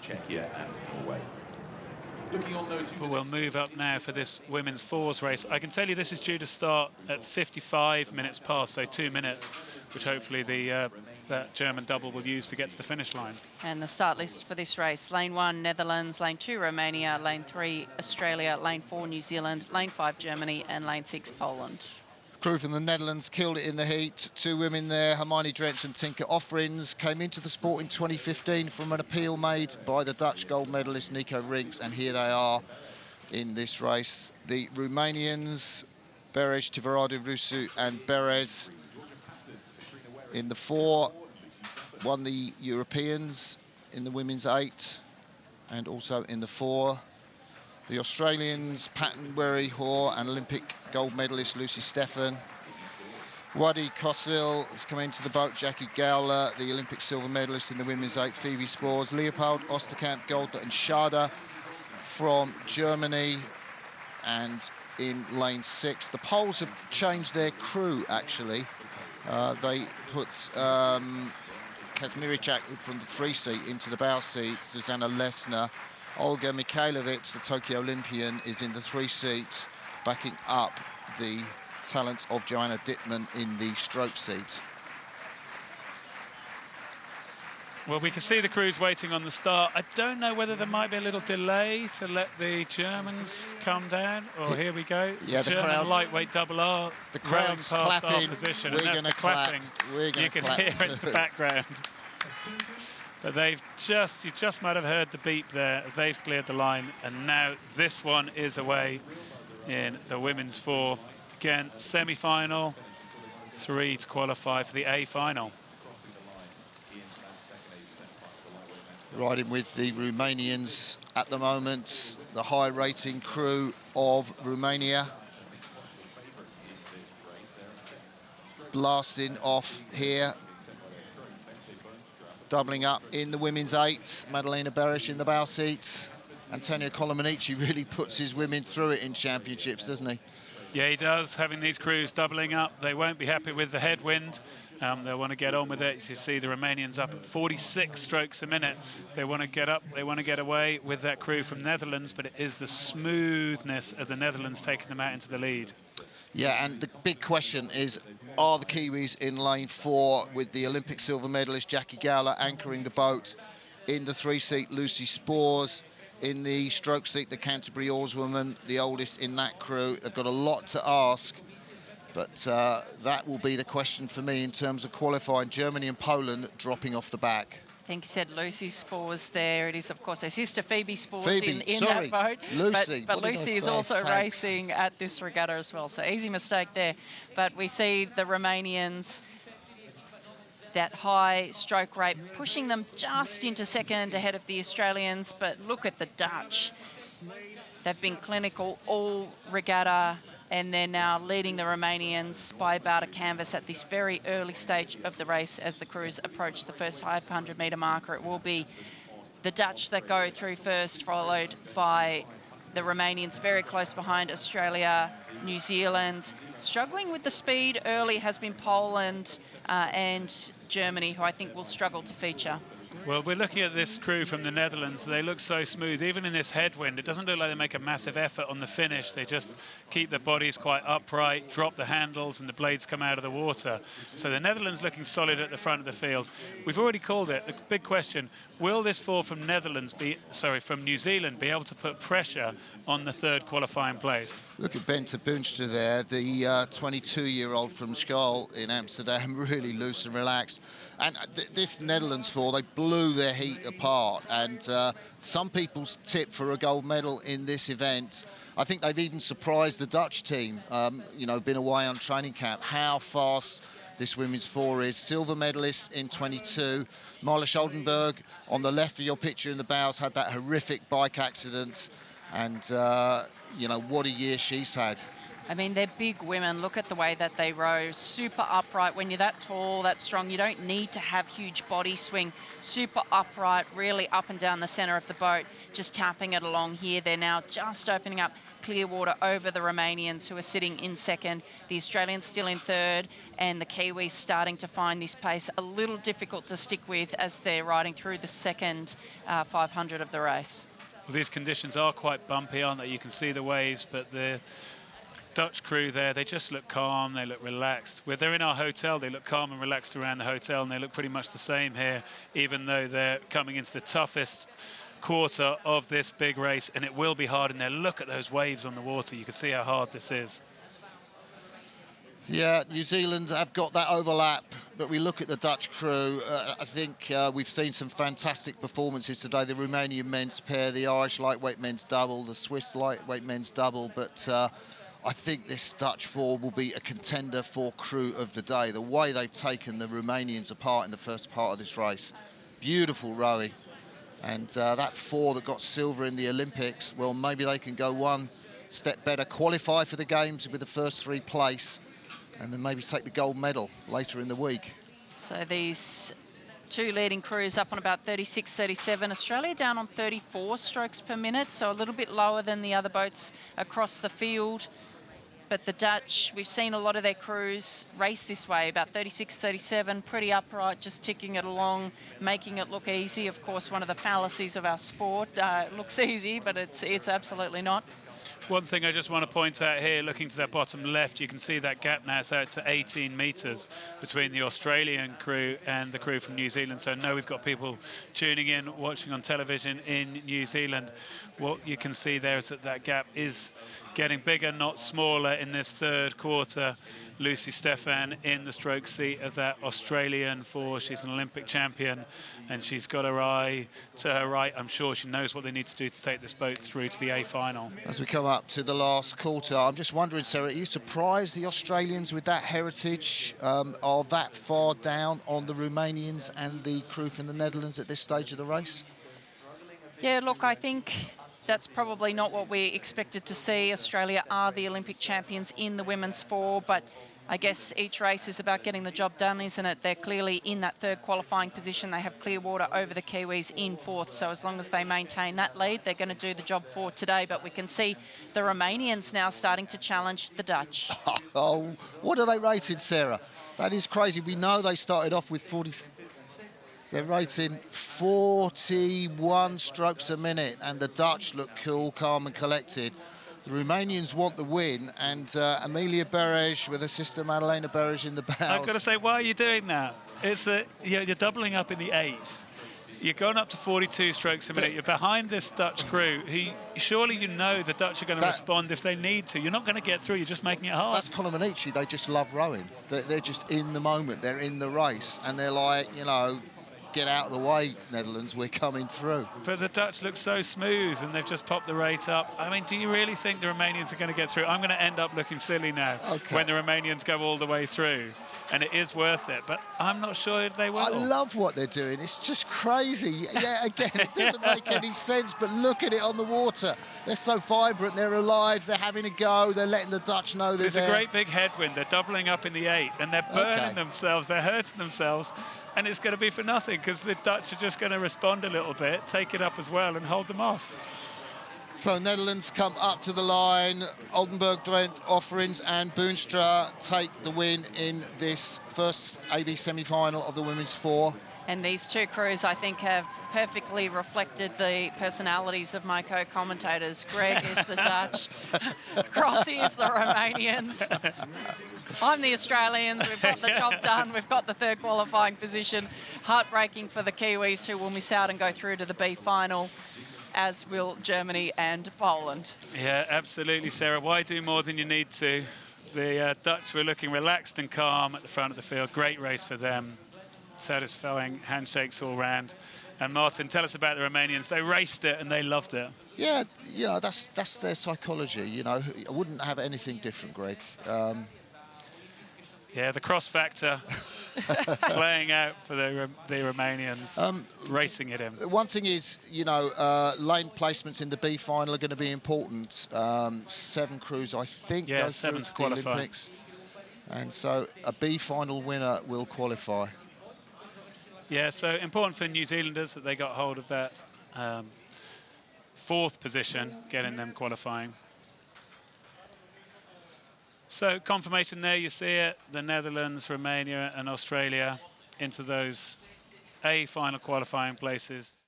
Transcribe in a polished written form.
Czechia and Norway. We'll move up now for this women's fours race. I can tell you this is due to start at 55 minutes past, so 2 minutes, which hopefully that German double will use to get to the finish line. And the start list for this race: lane 1, Netherlands; lane 2, Romania; lane 3, Australia; lane 4, New Zealand; lane 5, Germany; and lane 6, Poland. Crew from the Netherlands killed it in the heat. 2 women there, Hermione Drench and Tinka Offerings, came into the sport in 2015 from an appeal made by the Dutch gold medalist Nico Rinks, and here they are in this race. The Romanians, Beres, Tivaradu, Rusu and Beres in the 4, won the Europeans in the women's 8 and also in the 4. The Australians, Patton Werry Hoare and Olympic gold medalist Lucy Stephan. Wadi Kosil has come into the boat, Jackie Gowler, the Olympic silver medalist in the women's 8, Phoebe Spors, Leopold, Osterkamp, Goldler and Schade from Germany. And in lane 6, the Poles have changed their crew, actually. They put Kazmirichak from the 3 seat into the bow seat, Susanna Lesner. Olga Mikhailovic, the Tokyo Olympian, is in the 3 seat, backing up the talent of Joanna Dittmann in the stroke seat. Well, we can see the crews waiting on the start. I don't know whether there might be a little delay to let the Germans come down. Or here we go. Yeah, the German crowd, lightweight double R. The crowd's clapping. Position, We're going to clap. We're you can hear it in the background. But you just might have heard the beep there. They've cleared the line, and now this one is away in the women's 4. Again, semi-final, 3 to qualify for the A final. Riding with the Romanians at the moment, the high rating crew of Romania. Blasting off here. Doubling up in the women's 8, Madalena Beres in the bow seat. Antonio Colomanici really puts his women through it in championships, doesn't he? Yeah, he does. Having these crews doubling up, they won't be happy with the headwind. They'll want to get on with it. You see the Romanians up at 46 strokes a minute. They want to get up, they want to get away with that crew from Netherlands, but it is the smoothness of the Netherlands taking them out into the lead. Yeah, and the big question is, are the Kiwis in lane 4 with the Olympic silver medalist Jackie Gowler anchoring the boat? In the 3 seat, Lucy Spors. In the stroke seat, the Canterbury oarswoman, the oldest in that crew. They've got a lot to ask, but that will be the question for me in terms of qualifying. Germany and Poland dropping off the back. I think you said Lucy Spors there. It is, of course, her sister Phoebe Spors in sorry, that boat. Lucy. But Lucy is also racing at this regatta as well, so easy mistake there. But we see the Romanians, that high stroke rate, pushing them just into second ahead of the Australians. But look at the Dutch. They've been clinical all regatta, and they're now leading the Romanians by about a canvas at this very early stage of the race as the crews approach the first 500-metre marker. It will be the Dutch that go through first, followed by the Romanians very close behind, Australia, New Zealand. Struggling with the speed early has been Poland and Germany, who I think will struggle to feature. Well, we're looking at this crew from the Netherlands. They look so smooth. Even in this headwind, it doesn't look like they make a massive effort on the finish. They just keep their bodies quite upright, drop the handles, and the blades come out of the water. So the Netherlands looking solid at the front of the field. We've already called it. The big question, will this four from from New Zealand be able to put pressure on the 3rd qualifying place? Look at Bente Bunster there, the 22-year-old from Schaal in Amsterdam, really loose and relaxed. And this Netherlands four, they blew their heat apart. And some people's tip for a gold medal in this event, I think they've even surprised the Dutch team, been away on training camp, how fast this women's four is. Silver medalist in 22. Marla Scholdenberg, on the left of your picture in the bows, had that horrific bike accident. And, what a year she's had. I mean, they're big women. Look at the way that they row. Super upright. When you're that tall, that strong, you don't need to have huge body swing. Super upright, really up and down the centre of the boat, just tapping it along here. They're now just opening up clear water over the Romanians, who are sitting in second. The Australians still in third, and the Kiwis starting to find this pace a little difficult to stick with as they're riding through the second 500 of the race. Well, these conditions are quite bumpy, aren't they? You can see the waves, but the Dutch crew there, they just look calm, they look relaxed. When they're in our hotel, they look calm and relaxed around the hotel, and they look pretty much the same here, even though they're coming into the toughest quarter of this big race, and it will be hard in there. Look at those waves on the water. You can see how hard this is. Yeah, New Zealand have got that overlap, but we look at the Dutch crew. I think we've seen some fantastic performances today. The Romanian men's pair, the Irish lightweight men's double, the Swiss lightweight men's double, but I think this Dutch four will be a contender for crew of the day. The way they've taken the Romanians apart in the first part of this race. Beautiful rowing. And that four that got silver in the Olympics, well, maybe they can go one step better, qualify for the games with the first three place, and then maybe take the gold medal later in the week. So these two leading crews up on about 36, 37. Australia down on 34 strokes per minute, so a little bit lower than the other boats across the field. But the Dutch, we've seen a lot of their crews race this way, about 36, 37, pretty upright, just ticking it along, making it look easy. Of course, one of the fallacies of our sport. It looks easy, but it's absolutely not. One thing I just want to point out here, looking to that bottom left, you can see that gap now is out to 18 metres between the Australian crew and the crew from New Zealand. So now we've got people tuning in, watching on television in New Zealand. What you can see there is that that gap is getting bigger, not smaller in this third quarter. Lucy Stephan in the stroke seat of that Australian four. She's an Olympic champion, and she's got her eye to her right. I'm sure she knows what they need to do to take this boat through to the A final. As we come up to the last quarter, I'm just wondering, Sarah, are you surprised the Australians with that heritage are that far down on the Romanians and the crew from the Netherlands at this stage of the race? Yeah, look, I think that's probably not what we expected to see. Australia are the Olympic champions in the women's four, but I guess each race is about getting the job done, isn't it? They're clearly in that third qualifying position. They have clear water over the Kiwis in fourth, so as long as they maintain that lead, they're going to do the job for today. But we can see the Romanians now starting to challenge the Dutch. Oh, what are they rated, Sarah? That is crazy. We know they started off with 40... They're rating 41 strokes a minute, and the Dutch look cool, calm and collected. The Romanians want the win, and Amelia Beres with her sister Madalena Beres in the bows. I've got to say, why are you doing that? You're doubling up in the eights. You're going up to 42 strokes a minute. You're behind this Dutch crew, who surely you know the Dutch are going to respond if they need to. You're not going to get through. You're just making it hard. That's Colomanici. They just love rowing. They're just in the moment. They're in the race, and they're like, you know, get out of the way, Netherlands, we're coming through. But the Dutch look so smooth, and they've just popped the rate up. I mean, do you really think the Romanians are going to get through? I'm going to end up looking silly now when the Romanians go all the way through, and it is worth it, but I'm not sure they will. I love what they're doing. It's just crazy. Yeah, again, it doesn't make any sense, but look at it on the water. They're so vibrant, they're alive, they're having a go, they're letting the Dutch know they're there. It's a great big headwind. They're doubling up in the eight, and they're burning themselves, they're hurting themselves, and it's going to be for nothing because the Dutch are just going to respond a little bit, take it up as well, and hold them off. So Netherlands come up to the line. Oldenburg, Drent, Offerings and Boonstra take the win in this first AB semi-final of the women's four. And these two crews, I think, have perfectly reflected the personalities of my co-commentators. Greg is the Dutch, Crossy is the Romanians. I'm the Australians. We've got the job done. We've got the third qualifying position. Heartbreaking for the Kiwis, who will miss out and go through to the B final, as will Germany and Poland. Yeah, absolutely, Sarah. Why do more than you need to? The Dutch were looking relaxed and calm at the front of the field. Great race for them. Satisfying handshakes all round. And Martin, tell us about the Romanians. They raced it and they loved it. Yeah, you know, that's their psychology. You know, I wouldn't have anything different, Greg. Yeah, the cross factor playing out for the Romanians, racing it in. One thing is, you know, lane placements in the B final are going to be important. 7 crews, I think, go through to the Olympics. And so a B final winner will qualify. Yeah, so important for New Zealanders that they got hold of that 4th position, getting them qualifying. So confirmation there, you see it, the Netherlands, Romania and Australia into those A final qualifying places.